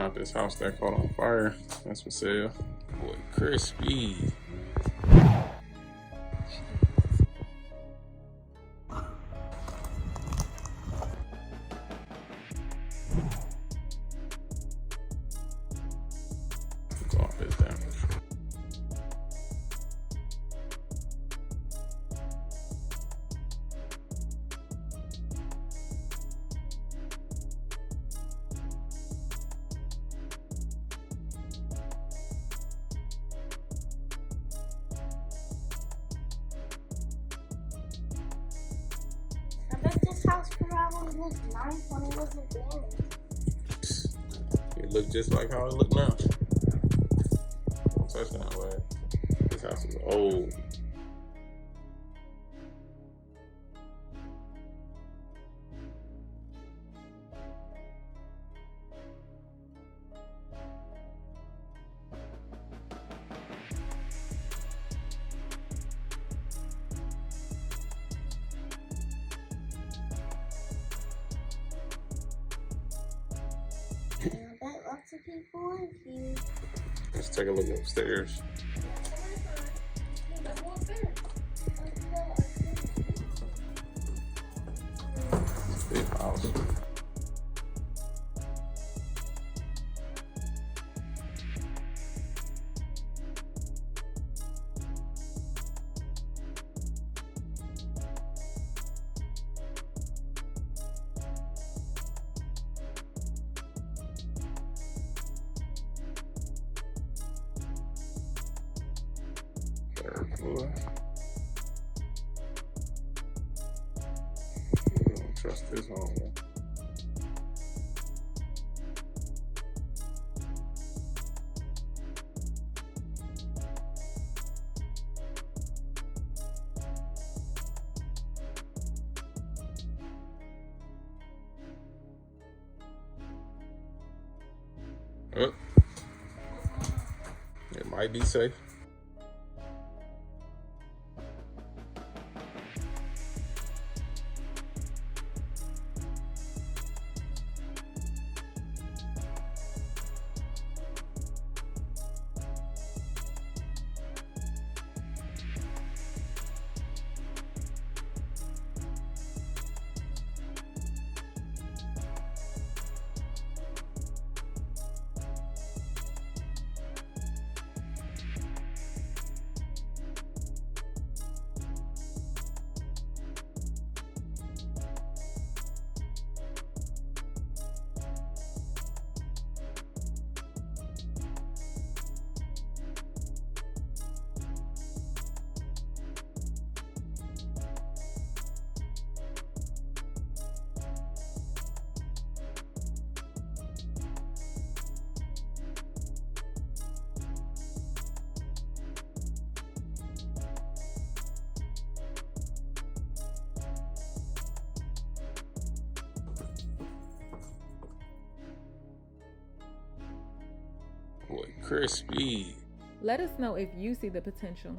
out this house that caught on fire. That's for sale. Boy, crispy. Look at all this damage. I bet this house probably looked nice when it wasn't damaged. It look just like how it look now. Don't touch that way. This house is old. I bet lots of people live here. Let's take a look upstairs. It's a big house. Third floor. I don't trust this home. Oh. It might be safe. Boy, crispy. Let us know if you see the potential.